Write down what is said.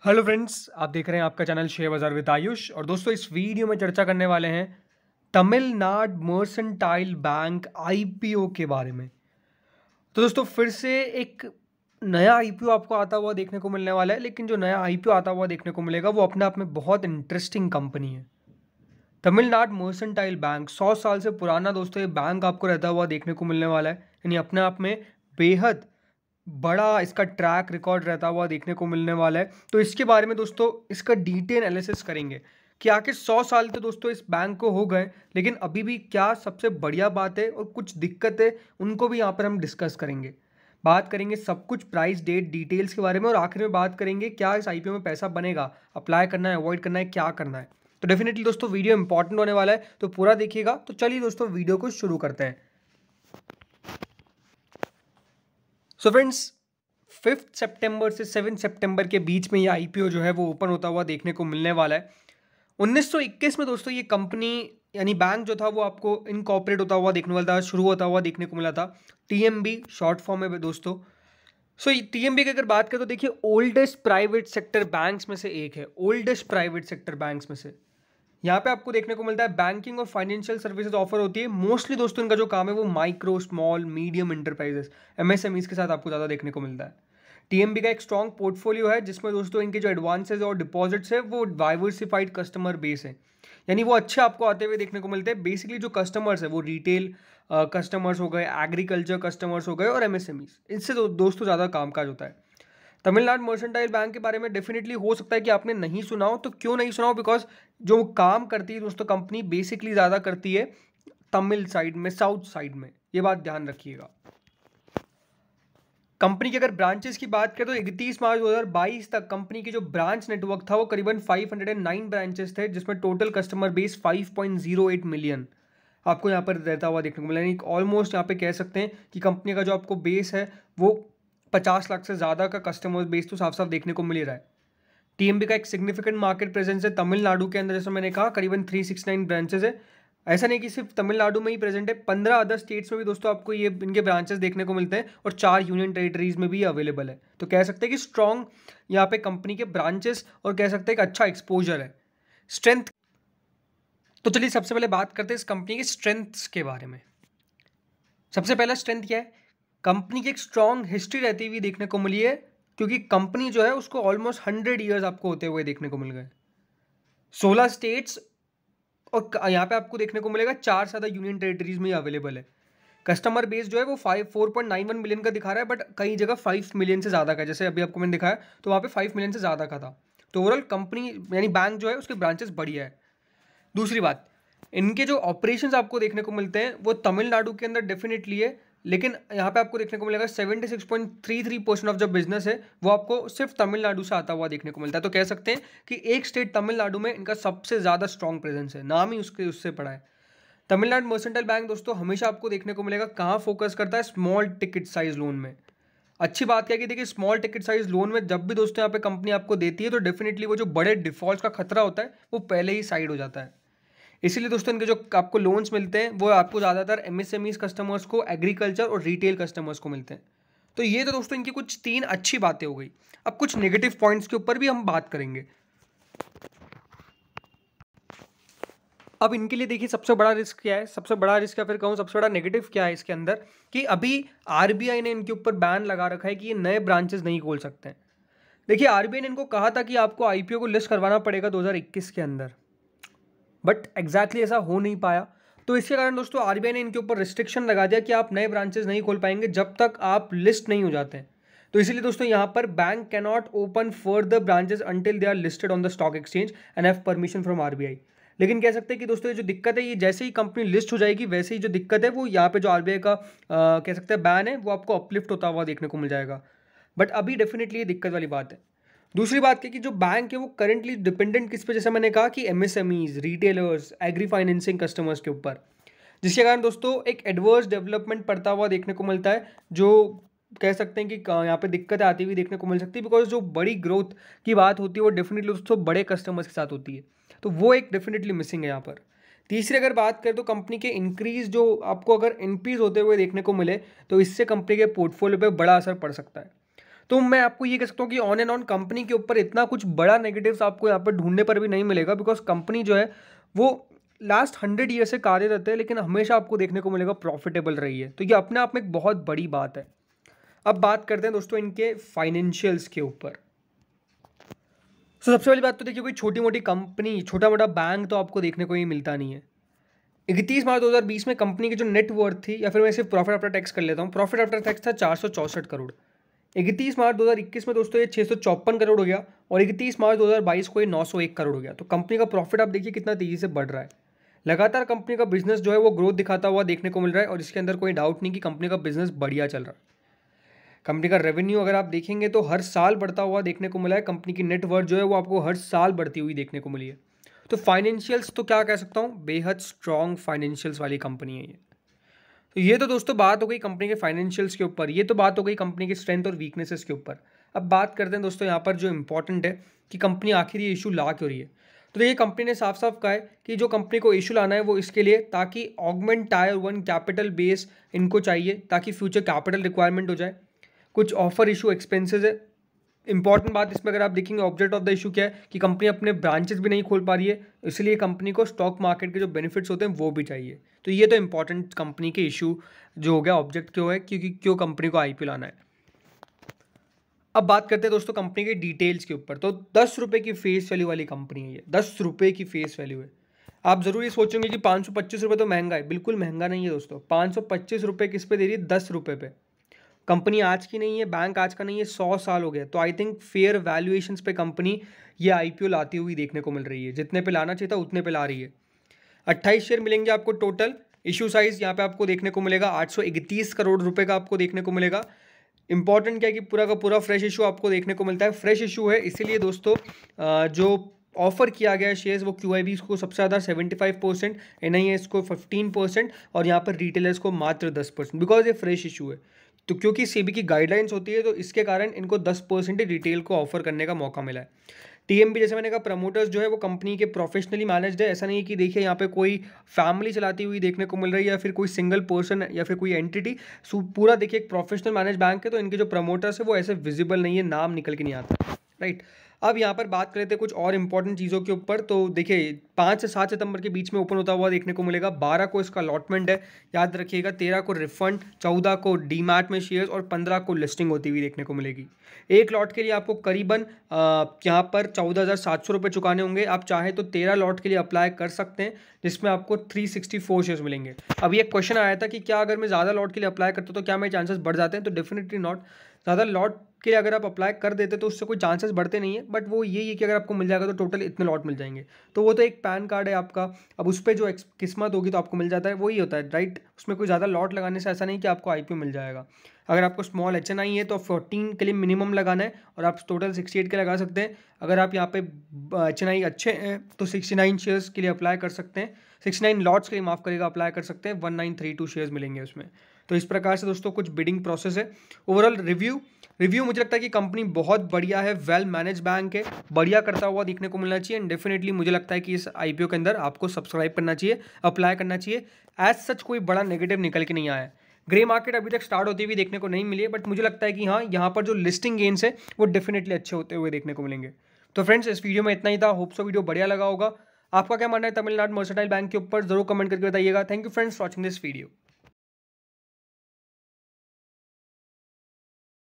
Hello friends, आप देख रहे हैं आपका चैनल शेयर बाजार विद आयुष। और दोस्तों, इस वीडियो में चर्चा करने वाले हैं तमिलनाडु मर्सेंटाइल बैंक आईपीओ के बारे में। तो दोस्तों, फिर से एक नया आईपीओ आपको आता हुआ देखने को मिलने वाला है। लेकिन जो नया आईपीओ आता हुआ देखने को मिलेगा वो अपने आप में बहुत इंटरेस्टिंग कंपनी है। तमिलनाडु मर्सेंटाइल बैंक 100 साल से पुराना दोस्तों ये बैंक आपको रहता हुआ देखने को मिलने वाला है। यानी अपने आप में बेहद बड़ा इसका ट्रैक रिकॉर्ड रहता हुआ देखने को मिलने वाला है। तो इसके बारे में दोस्तों इसका डिटेल एनालिसिस करेंगे कि आखिर 100 साल तो दोस्तों इस बैंक को हो गए, लेकिन अभी भी क्या सबसे बढ़िया बात है और कुछ दिक्कतें उनको भी यहाँ पर हम डिस्कस करेंगे। बात करेंगे सब कुछ प्राइस डेट डिटेल्स के बारे में, और आखिर में बात करेंगे क्या इस आईपीओ में पैसा बनेगा, अप्लाई करना है, अवॉइड करना है, क्या करना है। तो डेफिनेटली दोस्तों वीडियो इंपॉर्टेंट होने वाला है, तो पूरा देखिएगा। तो चलिए दोस्तों वीडियो को शुरू करते हैं। सो फ्रेंड्स, 5 सितंबर से 7 सितंबर के बीच में ये आईपीओ जो है वो ओपन होता हुआ देखने को मिलने वाला है। 1921 में दोस्तों ये कंपनी यानी बैंक जो था वो आपको इनकॉर्पोरेट होता हुआ देखने वाला था, शुरू होता हुआ देखने को मिला था। टीएमबी शॉर्ट फॉर्म है दोस्तों। सो टीएमबी की अगर बात करें तो देखिए ओल्डेस्ट प्राइवेट सेक्टर बैंक्स में से एक है, ओल्डेस्ट प्राइवेट सेक्टर बैंक्स में से। यहाँ पे आपको देखने को मिलता है बैंकिंग और फाइनेंशियल सर्विसेज ऑफर होती है। मोस्टली दोस्तों इनका जो काम है वो micro small medium enterprises MSMEs के साथ आपको ज़्यादा देखने को मिलता है। टीएमबी का एक स्ट्रॉन्ग पोर्टफोलियो है जिसमें दोस्तों इनके जो एडवांसेज और डिपॉजिट्स है वो डाइवर्सिफाइड कस्टमर बेस है। यानी वो अच्छे आपको आते हुए देखने को मिलते हैं। बेसिकली जो कस्टमर्स है वो रिटेल कस्टमर्स हो गए, एग्रीकल्चर कस्टमर्स हो गए और एमएसएमईज, इनसे दोस्तों ज़्यादा कामकाज होता है। तमिलनाडु मर्सेंटाइल बैंक के बारे में डेफिनेटली हो सकता है कि आपने नहीं सुना हो। तो क्यों नहीं सुना हो? बिकॉज जो काम करती है दोस्तों कंपनी बेसिकली ज़्यादा करती है तमिल साइड में, साउथ साइड में। ये बात ध्यान रखिएगा। कंपनी की अगर ब्रांचेस की बात करें तो 31 मार्च 2022 तक कंपनी की जो ब्रांच नेटवर्क था वो करीबन 509 ब्रांचेस थे, जिसमें टोटल कस्टमर बेस 5.08 मिलियन आपको यहाँ पर रहता हुआ देखने को मिला। यानी ऑलमोस्ट यहाँ पे कह सकते हैं कि कंपनी का जो आपको बेस है वो 50 लाख से ज़्यादा का कस्टमर बेस तो साफ साफ देखने को मिल ही रहा है। टीएमबी का एक सिग्निफिकेंट मार्केट प्रेजेंस है तमिलनाडु के अंदर, जैसे मैंने कहा करीबन 369 ब्रांचेस है। ऐसा नहीं कि सिर्फ तमिलनाडु में ही प्रेजेंट है, 15 अदर स्टेट्स में भी दोस्तों आपको ये इनके ब्रांचेस देखने को मिलते हैं, और 4 यूनियन टेरिटरीज में भी अवेलेबल है। तो कह सकते हैं कि स्ट्रॉन्ग यहाँ पे कंपनी के ब्रांचेस, और कह सकते हैं कि अच्छा एक्सपोजर है। स्ट्रेंथ, तो चलिए सबसे पहले बात करते हैं इस कंपनी के स्ट्रेंथ्स के बारे में। सबसे पहला स्ट्रेंथ क्या है? कंपनी की एक स्ट्रॉन्ग हिस्ट्री रहती हुई देखने को मिली है, क्योंकि कंपनी जो है उसको ऑलमोस्ट 100 ईयर्स आपको होते हुए देखने को मिल गए। 16 स्टेट्स, और यहाँ पे आपको देखने को मिलेगा 4 से ज़्यादा यूनियन टेरिटरीज में अवेलेबल है। कस्टमर बेस जो है वो 4.91 मिलियन का दिखा रहा है, बट कई जगह 5 मिलियन से ज़्यादा का है। जैसे अभी आपको मैंने दिखाया तो वहाँ पे 5 मिलियन से ज़्यादा का था। तो ओवरऑल कंपनी यानी बैंक जो है उसके ब्रांचेस बढ़िया है। दूसरी बात, इनके जो ऑपरेशंस आपको देखने को मिलते हैं वो तमिलनाडु के अंदर डेफिनेटली है, लेकिन यहाँ पे आपको देखने को मिलेगा 76.33% ऑफ जो बिजनेस है वो आपको सिर्फ तमिलनाडु से आता हुआ देखने को मिलता है। तो कह सकते हैं कि एक स्टेट तमिलनाडु में इनका सबसे ज़्यादा स्ट्रॉन्ग प्रेजेंस है, नाम ही उससे पड़ा है। तमिलनाडु मर्सेंटाइल बैंक दोस्तों हमेशा आपको देखने को मिलेगा कहाँ फोकस करता है, स्मॉल टिकट साइज लोन में। अच्छी बात क्या है कि देखिए स्मॉल टिकट साइज लोन में जब भी दोस्तों यहाँ पे कंपनी आपको देती है तो डेफिनेटली वो जो बड़े डिफॉल्ट का खतरा होता है वो पहले ही साइड हो जाता है। इसीलिए दोस्तों इनके जो आपको लोन्स मिलते हैं वो आपको ज़्यादातर एमएसएमईज कस्टमर्स को, एग्रीकल्चर और रिटेल कस्टमर्स को मिलते हैं। तो ये तो दोस्तों इनकी कुछ 3 अच्छी बातें हो गई। अब कुछ नेगेटिव पॉइंट्स के ऊपर भी हम बात करेंगे। अब इनके लिए देखिए सबसे बड़ा रिस्क क्या है, सबसे बड़ा रिस्क या फिर कहूँ सबसे बड़ा नेगेटिव क्या है इसके अंदर, कि अभी आरबीआई ने इनके ऊपर बैन लगा रखा है कि ये नए ब्रांचेस नहीं खोल सकते हैं। देखिए आरबीआई ने इनको कहा था कि आपको आईपीओ को लिस्ट करवाना पड़ेगा 2021 के अंदर, बट एग्जैक्टली ऐसा हो नहीं पाया। तो इसके कारण दोस्तों आरबीआई ने इनके ऊपर रिस्ट्रिक्शन लगा दिया कि आप नए ब्रांचेस नहीं खोल पाएंगे जब तक आप लिस्ट नहीं हो जाते हैं। तो इसीलिए दोस्तों यहाँ पर bank can not open further branches until they are listed on the stock exchange and have permission from RBI. लेकिन कह सकते हैं कि दोस्तों ये जो दिक्कत है, ये जैसे ही कंपनी लिस्ट हो जाएगी वैसे ही जो दिक्कत है वो यहाँ पे जो आरबीआई का कह सकते हैं बैन है वो आपको अपलिफ्ट होता हुआ देखने को मिल जाएगा। बट अभी डेफिनेटली ये दिक्कत वाली बात है। दूसरी बात क्या कि जो बैंक है वो करंटली डिपेंडेंट किस पे, जैसे मैंने कहा कि MSMEs, retailers, agri financing customers के ऊपर, जिसके कारण दोस्तों एक एडवर्स डेवलपमेंट पड़ता हुआ देखने को मिलता है, जो कह सकते हैं कि यहाँ पे दिक्कतें आती हुई देखने को मिल सकती है। बिकॉज जो बड़ी ग्रोथ की बात होती है वो डेफिनेटली दोस्तों बड़े कस्टमर्स के साथ होती है, तो वो एक डेफिनेटली मिसिंग है यहाँ पर। तीसरी अगर बात करें तो कंपनी के इंक्रीज जो आपको अगर इंक्रीज होते हुए देखने को मिले तो इससे कंपनी के पोर्टफोलियो पे बड़ा असर पड़ सकता है। तो मैं आपको ये कह सकता हूँ कि ऑन एंड ऑन कंपनी के ऊपर इतना कुछ बड़ा नेगेटिव्स आपको यहाँ पर ढूंढने पर भी नहीं मिलेगा, बिकॉज कंपनी जो है वो लास्ट 100 ईयर से कार्यरत है, लेकिन हमेशा आपको देखने को मिलेगा प्रॉफिटेबल रही है। तो ये अपने आप में एक बहुत बड़ी बात है। अब बात करते हैं दोस्तों इनके फाइनेंशियल्स के ऊपर। सबसे पहली बात तो देखिए, कोई छोटी मोटी कंपनी, छोटा मोटा बैंक तो आपको देखने को ही मिलता नहीं है। 31 मार्च 2020 में कंपनी की जो नेट वर्थ थी, या फिर मैं सिर्फ प्रॉफिट आफ्टर टैक्स कर लेता हूँ, प्रॉफिट आफ्टर टैक्स था 464 करोड़। 31 मार्च 2021 में दोस्तों ये 654 करोड़ हो गया, और 31 मार्च 2022 को ये 901 करोड़ हो गया। तो कंपनी का प्रॉफिट आप देखिए कितना तेजी से बढ़ रहा है। लगातार कंपनी का बिजनेस जो है वो ग्रोथ दिखाता हुआ देखने को मिल रहा है, और इसके अंदर कोई डाउट नहीं कि कंपनी का बिजनेस बढ़िया चल रहा है। कंपनी का रेवेन्यू अगर आप देखेंगे तो हर साल बढ़ता हुआ देखने को मिला है। कंपनी की नेटवर्थ जो है वो आपको हर साल बढ़ती हुई देखने को मिली है। तो फाइनेंशियल्स तो क्या कह सकता हूँ, बेहद स्ट्रॉन्ग फाइनेंशियल्स वाली कंपनी है ये। तो ये तो दोस्तों बात हो गई कंपनी के फाइनेंशियल्स के ऊपर, ये तो बात हो गई कंपनी की स्ट्रेंथ और वीकनेसेस के ऊपर। अब बात करते हैं दोस्तों यहाँ पर जो इंपॉर्टेंट है कि कंपनी आखिर ये इशू ला क्यों रही है। तो देखिए, कंपनी ने साफ साफ कहा है कि जो कंपनी को इशू लाना है वो इसके लिए ताकि ऑगमेंट टायर 1 कैपिटल बेस इनको चाहिए, ताकि फ्यूचर कैपिटल रिक्वायरमेंट हो जाए। कुछ ऑफर इशू एक्सपेंसेस है। इंपॉर्टेंट बात इसमें अगर आप देखेंगे, ऑब्जेक्ट ऑफ द इशू क्या है कि कंपनी अपने ब्रांचेस भी नहीं खोल पा रही है, इसलिए कंपनी को स्टॉक मार्केट के जो बेनिफिट्स होते हैं वो भी चाहिए। तो ये तो इंपॉर्टेंट कंपनी के इशू जो हो गया, ऑब्जेक्ट क्यों है, क्योंकि क्यों कंपनी को आईपीओ लाना है। अब बात करते हैं दोस्तों कंपनी के डिटेल्स के ऊपर। तो 10 रुपये की फेस वैल्यू वाली कंपनी है ये, 10 रुपये की फेस वैल्यू है। आप जरूर ये सोचेंगे कि 525 रुपये तो महंगा है। बिल्कुल महंगा नहीं है दोस्तों। 525 रुपये किस पे दे रही है, 10 रुपये पे। कंपनी आज की नहीं है, बैंक आज का नहीं है, 100 साल हो गए। तो आई थिंक फेयर वैल्यूएशंस पे कंपनी ये आईपीओ लाती हुई देखने को मिल रही है। जितने पे लाना चाहिए था उतने पे ला रही है। 28 शेयर मिलेंगे आपको टोटल। इशू साइज यहाँ पे आपको देखने को मिलेगा 831 करोड़ रुपए का आपको देखने को मिलेगा। इंपॉर्टेंट क्या है कि पूरा का पूरा फ्रेश इशू आपको देखने को मिलता है। फ्रेश इशू है इसीलिए दोस्तों जो ऑफर किया गया है शेयर्स वो QIB को सबसे ज़्यादा 75%, NIS को 15% और यहाँ पर रिटेलर्स को मात्र 10%, बिकॉज ये फ्रेश इशू है। तो क्योंकि सेबी की गाइडलाइंस होती है तो इसके कारण इनको 10% ही रिटेल को ऑफर करने का मौका मिला है। TMB जैसे मैंने कहा, प्रमोटर्स जो है वो कंपनी के प्रोफेशनली मैनेज्ड है। ऐसा नहीं है कि देखिए यहाँ पे कोई फैमिली चलाती हुई देखने को मिल रही है या फिर कोई सिंगल पर्सन या फिर कोई एंटिटी। पूरा देखिए एक प्रोफेशनल मैनेज बैंक है, तो इनके जो प्रमोटर्स है वो ऐसे विजिबल नहीं है, नाम निकल के नहीं आता, राइट। अब यहाँ पर बात कर लेते हैं कुछ और इंपॉर्टेंट चीज़ों के ऊपर। तो देखिए 5 से 7 सितंबर के बीच में ओपन होता हुआ देखने को मिलेगा। 12 को इसका अलॉटमेंट है, याद रखिएगा। 13 को रिफंड, 14 को डीमैट में शेयर्स और 15 को लिस्टिंग होती हुई देखने को मिलेगी। एक लॉट के लिए आपको करीबन यहाँ पर 14,700 रुपये चुकाने होंगे। आप चाहे तो 13 लॉट के लिए अप्लाई कर सकते हैं, जिसमें आपको 364 शेयर्स मिलेंगे। अभी एक क्वेश्चन आया था कि क्या अगर मैं ज़्यादा लॉट के लिए अप्लाई करता हूँ तो क्या मेरे चांसेस बढ़ जाते हैं। तो डेफिनेटली नॉट। ज़्यादा लॉट के लिए अगर आप अप्लाई कर देते तो उससे कोई चांसेस बढ़ते नहीं है, बट वो यही है कि अगर आपको मिल जाएगा तो टोटल इतने लॉट मिल जाएंगे। तो वो तो एक पैन कार्ड है आपका, अब उस पर जो किस्मत होगी तो आपको मिल जाता है, वही होता है, राइट। उसमें कोई ज़्यादा लॉट लगाने से ऐसा नहीं कि आपको आईपीओ मिल जाएगा। अगर आपको स्मॉल HNI है तो 14 के लिए मिनिमम लगाना है और आप टोटल 68 के लगा सकते हैं। अगर आप यहाँ पे HNI अच्छे हैं तो 69 शेयर्स के लिए अप्लाई कर सकते हैं। 69 लॉट्स के लिए माफ़ करेगा अप्लाई कर सकते हैं। 1932 शेयर्स मिलेंगे उसमें। तो इस प्रकार से दोस्तों कुछ बिडिंग प्रोसेस है। ओवरऑल रिव्यू मुझे लगता है कि कंपनी बहुत बढ़िया है, वेल मैनेज बैंक है, बढ़िया करता हुआ देखने को मिलना चाहिए। एंड डेफिनेटली मुझे लगता है कि इस आईपीओ के अंदर आपको सब्सक्राइब करना चाहिए, अप्लाई करना चाहिए। एज सच कोई बड़ा नेगेटिव निकल के नहीं आया है। ग्रे मार्केट अभी तक स्टार्ट होती हुई देखने को नहीं मिली है, बट मुझे लगता है कि हाँ, यहाँ पर जो लिस्टिंग गेन्स है वो डेफिनेटली अच्छे होते हुए देखने को मिलेंगे। तो फ्रेंड्स, इस वीडियो में इतना ही था। होप सो वीडियो बढ़िया लगा होगा। आपका क्या मानना है तमिलनाडु मर्केंटाइल बैंक के ऊपर, जरूर कमेंट करके बताइएगा। Thank you friends for watching this video.